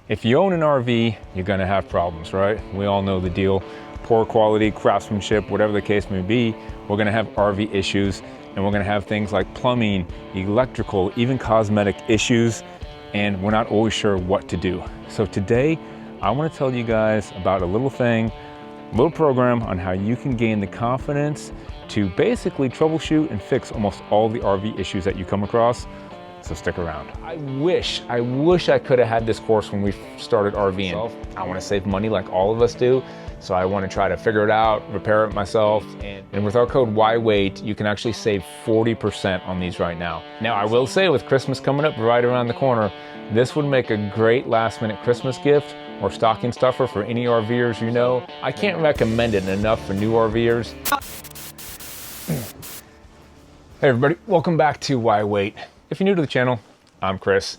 If you own an RV, you're gonna have problems, right? We all know the deal. Poor quality, craftsmanship, whatever the case may be, we're gonna have RV issues, and we're gonna have things like plumbing, electrical, even cosmetic issues, and we're not always sure what to do. So today, I wanna tell you guys about a little thing, a little program on how you can gain the confidence to basically troubleshoot and fix almost all the RV issues that you come across. So stick around. I wish I could have had this course when we started RVing. I want to save money like all of us do. So I want to try to figure it out, repair it myself. And with our code YWAIT, you can actually save 40% on these right now. Now I will say, with Christmas coming up right around the corner, this would make a great last minute Christmas gift or stocking stuffer for any RVers you know. I can't recommend it enough for new RVers. Hey everybody, welcome back to YWAIT. If you're new to the channel, I'm Chris.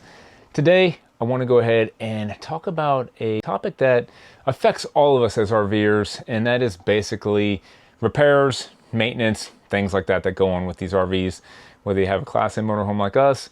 Today, I want to go ahead and talk about a topic that affects all of us as RVers, and that is basically repairs, maintenance, things like that that go on with these RVs. Whether you have a Class A motorhome like us,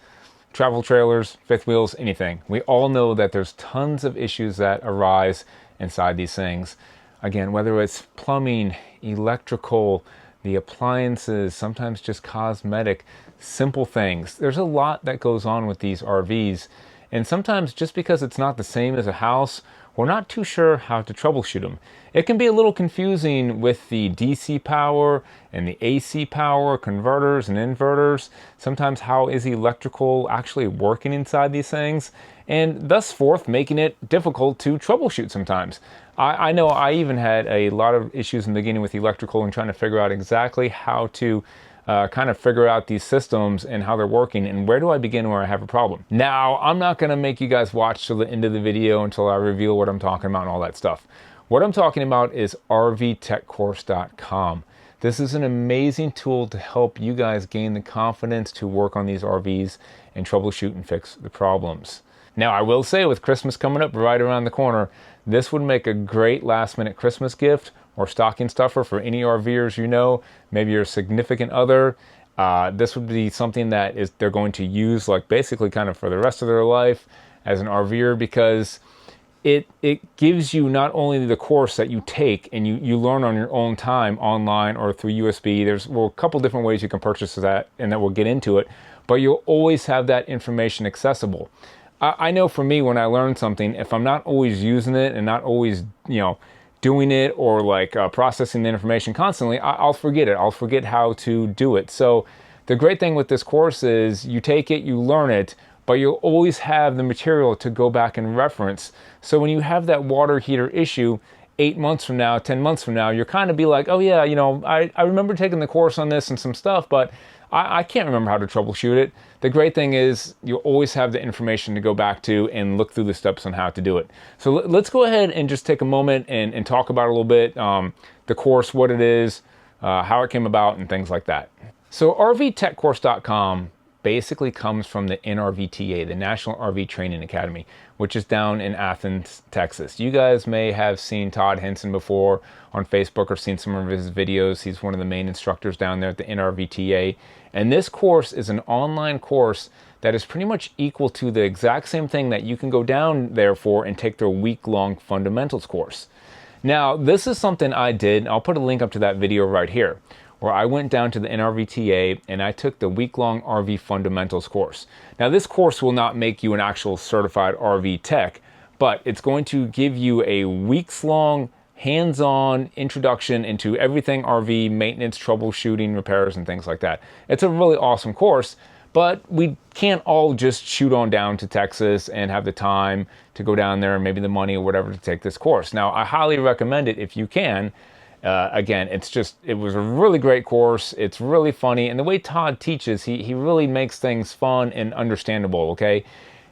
travel trailers, fifth wheels, anything. We all know that there's tons of issues that arise inside these things. Again, whether it's plumbing, electrical, the appliances, sometimes just cosmetic, simple things. There's a lot that goes on with these RVs, and sometimes just because it's not the same as a house, we're not too sure how to troubleshoot them. It can be a little confusing with the DC power and the AC power, converters and inverters. Sometimes how is the electrical actually working inside these things? And thus forth, making it difficult to troubleshoot sometimes. I know I even had a lot of issues in the beginning with electrical and trying to figure out exactly how to kind of figure out these systems and how they're working and where do I begin where I have a problem. Now, I'm not gonna make you guys watch till the end of the video until I reveal what I'm talking about and all that stuff. What I'm talking about is RVTechCourse.com. This is an amazing tool to help you guys gain the confidence to work on these RVs and troubleshoot and fix the problems. Now, I will say, with Christmas coming up right around the corner, this would make a great last minute Christmas gift or stocking stuffer for any RVers you know, maybe your significant other. This would be something that they're going to use like basically kind of for the rest of their life as an RVer, because it gives you not only the course that you take and you learn on your own time online or through USB. There's a couple different ways you can purchase that, and then we'll get into it, but you'll always have that information accessible. I know for me, when I learn something, if I'm not always using it and not always, doing it or like processing the information constantly, I'll forget it. I'll forget how to do it. So the great thing with this course is you take it, you learn it, but you'll always have the material to go back and reference. So when you have that water heater issue 8 months from now, 10 months from now, you're kind of be like, oh yeah, I remember taking the course on this and some stuff, but I can't remember how to troubleshoot it. The great thing is you'll always have the information to go back to and look through the steps on how to do it. So let's go ahead and just take a moment and talk about a little bit the course, what it is, how it came about, and things like that. So RVTechCourse.com basically comes from the NRVTA, the National RV Training Academy, which is down in Athens, Texas. You guys may have seen Todd Henson before on Facebook or seen some of his videos. He's one of the main instructors down there at the NRVTA. And this course is an online course that is pretty much equal to the exact same thing that you can go down there for and take their week-long fundamentals course. Now, this is something I did. I'll put a link up to that video right here, where I went down to the NRVTA and I took the week-long RV fundamentals course. Now, this course will not make you an actual certified RV tech, but it's going to give you a weeks-long hands-on introduction into everything RV maintenance, troubleshooting, repairs, and things like that. It's a really awesome course, but we can't all just shoot on down to Texas and have the time to go down there and maybe the money or whatever to take this course. Now, I highly recommend it if you can. Again, it was a really great course. It's really funny. And the way Todd teaches, he really makes things fun and understandable, okay?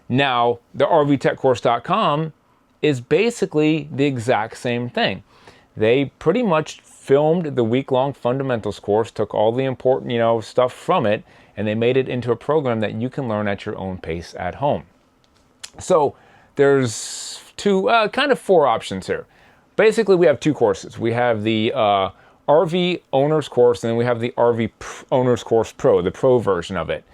Now, the RVTechCourse.com is basically the exact same thing. They pretty much filmed the week-long fundamentals course, took all the important, stuff from it, and they made it into a program that you can learn at your own pace at home. So there's four options here. Basically, we have two courses. We have the RV Owner's Course, and then we have the RV Owner's Course Pro, the Pro version of it.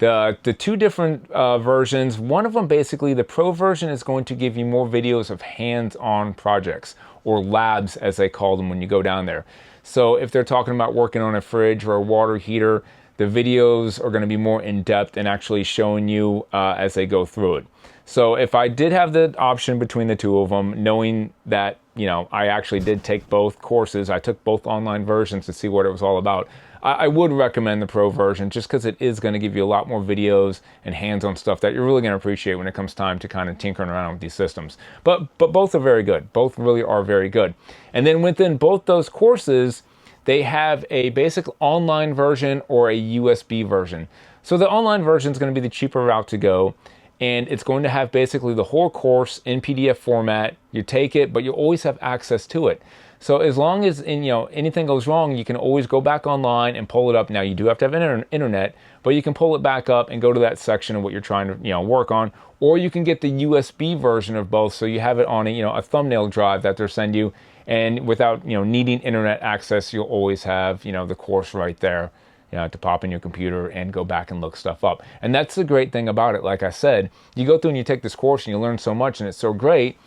The two different versions, one of them basically, the Pro version is going to give you more videos of hands-on projects, or labs as they call them when you go down there. So if they're talking about working on a fridge or a water heater, the videos are going to be more in-depth and actually showing you as they go through it. So if I did have the option between the two of them, knowing that, you know, I actually did take both courses, I took both online versions to see what it was all about, I would recommend the Pro version just because it is going to give you a lot more videos and hands-on stuff that you're really going to appreciate when it comes time to kind of tinkering around with these systems. But both are very good. Both really are very good. And then within both those courses, they have a basic online version or a USB version. So the online version is going to be the cheaper route to go, and it's going to have basically the whole course in PDF format. You take it, but you always have access to it. So as long as anything goes wrong, you can always go back online and pull it up. Now you do have to have internet, but you can pull it back up and go to that section of what you're trying to work on, or you can get the USB version of both, so you have it on a thumbnail drive that they'll send you, and without needing internet access, you'll always have the course right there. To pop in your computer and go back and look stuff up. And that's the great thing about it. Like I said, you go through and you take this course and you learn so much and it's so great,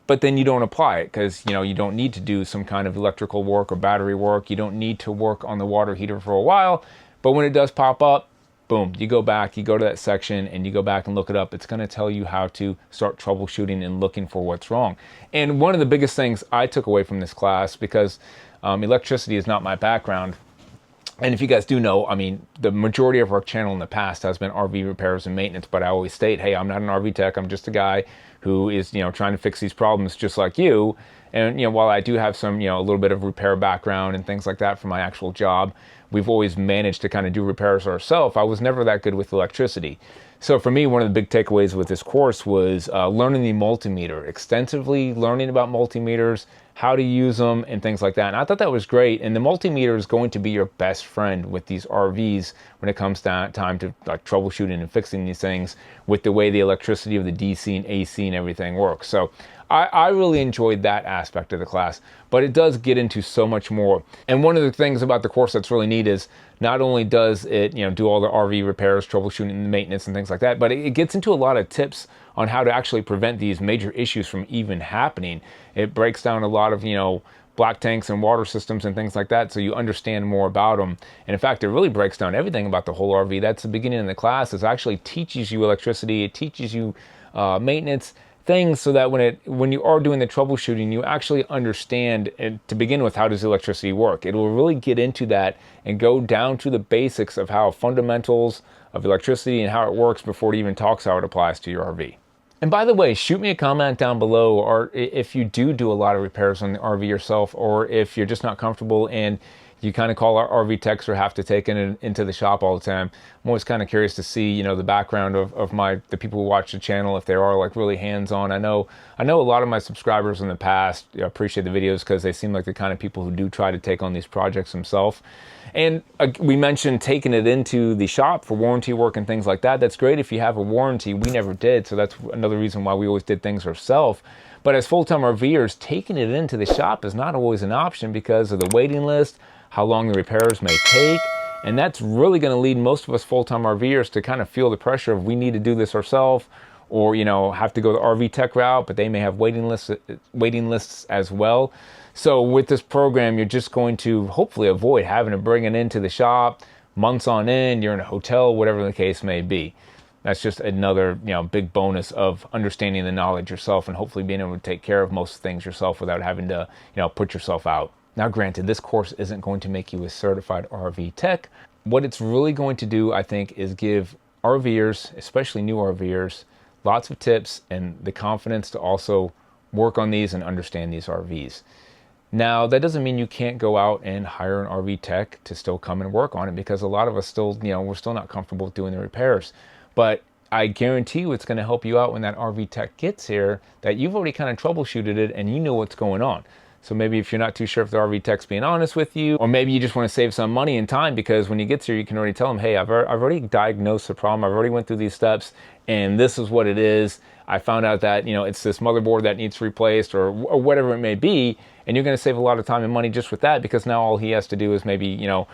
but then you don't apply it because you don't need to do some kind of electrical work or battery work. You don't need to work on the water heater for a while, but when it does pop up, boom, you go back, you go to that section and you go back and look it up. It's going to tell you how to start troubleshooting and looking for what's wrong. And one of the biggest things I took away from this class, because electricity is not my background, and if you guys do know, I mean, the majority of our channel in the past has been RV repairs and maintenance, but I always state, hey, I'm not an RV tech. I'm just a guy who is, trying to fix these problems just like you. And, while I do have some, a little bit of repair background and things like that for my actual job, we've always managed to kind of do repairs ourselves. I was never that good with electricity. So for me, one of the big takeaways with this course was learning the multimeter, extensively learning about multimeters, how to use them and things like that. And I thought that was great. And the multimeter is going to be your best friend with these RVs when it comes to time to troubleshooting and fixing these things with the way the electricity of the DC and AC and everything works. So I really enjoyed that aspect of the class, but it does get into so much more. And one of the things about the course that's really neat is not only does it do all the RV repairs, troubleshooting and maintenance and things like that, but it gets into a lot of tips on how to actually prevent these major issues from even happening. It breaks down a lot of black tanks and water systems and things like that, so you understand more about them. And in fact, it really breaks down everything about the whole RV. That's the beginning of the class. It actually teaches you electricity, it teaches you maintenance things, so that when you are doing the troubleshooting, you actually understand, and to begin with, how does electricity work. It will really get into that and go down to the basics of how fundamentals of electricity and how it works before it even talks how it applies to your RV. And by the way, shoot me a comment down below, or if you do a lot of repairs on the RV yourself, or if you're just not comfortable and you kind of call our RV techs or have to take it into the shop all the time. I'm always kind of curious to see, the background of the people who watch the channel, if they are like really hands-on. I know a lot of my subscribers in the past appreciate the videos because they seem like the kind of people who do try to take on these projects themselves. And we mentioned taking it into the shop for warranty work and things like that. That's great if you have a warranty. We never did, so that's another reason why we always did things ourselves. But as full-time RVers, taking it into the shop is not always an option because of the waiting list, how long the repairs may take, and that's really going to lead most of us full-time RVers to kind of feel the pressure of we need to do this ourselves, or have to go the RV tech route, but they may have waiting lists as well. So with this program, you're just going to hopefully avoid having to bring it into the shop months on end. You're in a hotel, whatever the case may be. That's just another big bonus of understanding the knowledge yourself and hopefully being able to take care of most things yourself without having to put yourself out. Now, granted, this course isn't going to make you a certified RV tech. What it's really going to do, I think, is give RVers, especially new RVers, lots of tips and the confidence to also work on these and understand these RVs. Now, that doesn't mean you can't go out and hire an RV tech to still come and work on it, because a lot of us still, we're still not comfortable with doing the repairs. But I guarantee you it's going to help you out when that RV tech gets here, that you've already kind of troubleshooted it and you know what's going on. So maybe if you're not too sure if the RV tech's being honest with you, or maybe you just want to save some money and time, because when he gets here, you can already tell him, hey, I've already diagnosed the problem. I've already went through these steps and this is what it is. I found out that, you know, it's this motherboard that needs replaced or whatever it may be. And you're going to save a lot of time and money just with that, because now all he has to do is maybe, you know,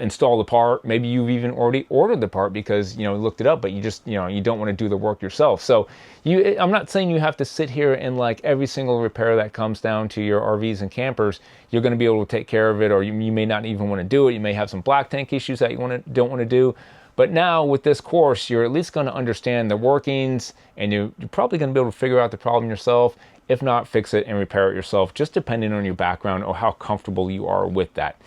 install the part. Maybe you've even already ordered the part because, you know, looked it up, but you just, you know, you don't want to do the work yourself. So I'm not saying you have to sit here and like every single repair that comes down to your RVs and campers, you're going to be able to take care of it, or you may not even want to do it. You may have some black tank issues that you don't want to do. But now with this course, you're at least going to understand the workings, and you're probably going to be able to figure out the problem yourself. If not, fix it and repair it yourself, just depending on your background or how comfortable you are with that.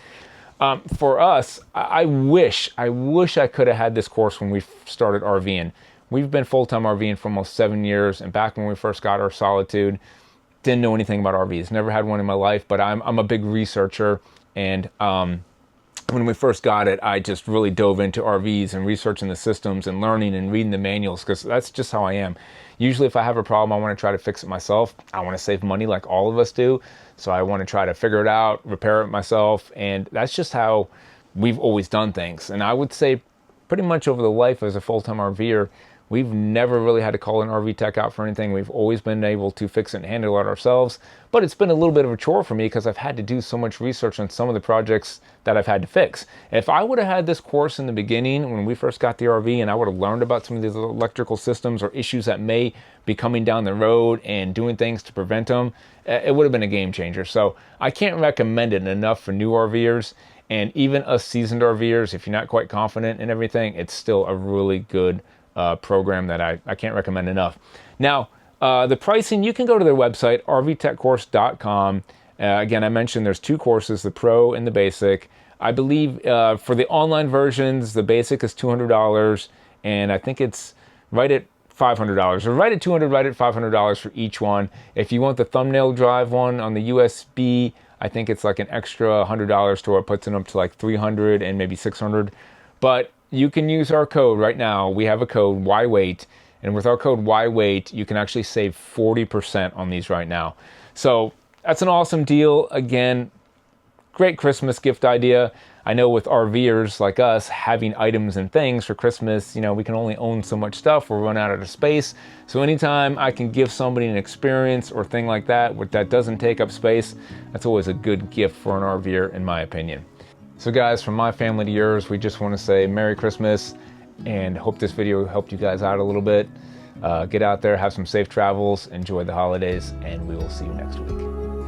For us, I wish I could have had this course when we started RVing. We've been full-time RVing for almost 7 years, and back when we first got our Solitude, didn't know anything about RVs. Never had one in my life, but I'm a big researcher, and when we first got it, I just really dove into RVs and researching the systems and learning and reading the manuals, because that's just how I am. Usually if I have a problem, I want to try to fix it myself. I want to save money like all of us do. So I want to try to figure it out, repair it myself. And that's just how we've always done things. And I would say pretty much over the life as a full-time RVer, we've never really had to call an RV tech out for anything. We've always been able to fix it and handle it ourselves. But it's been a little bit of a chore for me because I've had to do so much research on some of the projects that I've had to fix. If I would have had this course in the beginning when we first got the RV, and I would have learned about some of these electrical systems or issues that may be coming down the road and doing things to prevent them, it would have been a game changer. So I can't recommend it enough for new RVers. And even us seasoned RVers, if you're not quite confident in everything, it's still a really good program that I can't recommend enough. Now, the pricing, you can go to their website, rvtechcourse.com. Again, I mentioned there's 2 courses, the Pro and the Basic. I believe for the online versions, the Basic is $200, and I think it's right at $500, or right at $200, right at $500 for each one. If you want the thumbnail drive one on the USB, I think it's like an extra $100 to where it puts it up to like $300 and maybe $600. But you can use our code right now. We have a code, YWAIT, and with our code YWAIT, you can actually save 40% on these right now. So that's an awesome deal. Again, great Christmas gift idea. I know with RVers like us, having items and things for Christmas, you know, we can only own so much stuff. We'll run out of space. So anytime I can give somebody an experience or thing like that doesn't take up space, that's always a good gift for an RVer, in my opinion. So guys, from my family to yours, we just want to say Merry Christmas, and hope this video helped you guys out a little bit. Get out there, have some safe travels, enjoy the holidays, and we will see you next week.